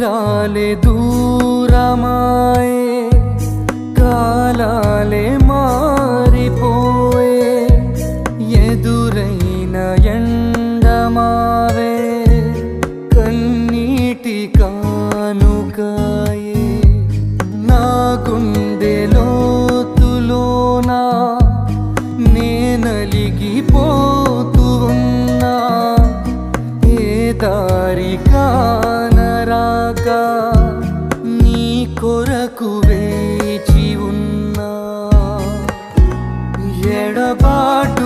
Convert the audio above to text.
తీరాలే దూరమాయే, కాలాలే మారిపోయే, ఎదురైన ఎండమావే కన్నీటి కానుకాయే. నా గుండె లోతులోనా నే నలిగిపోతూ ఉన్నా, ఏ దారి కానరాక నీ కొరకు వేచి ఉన్నా. ఎడబాటు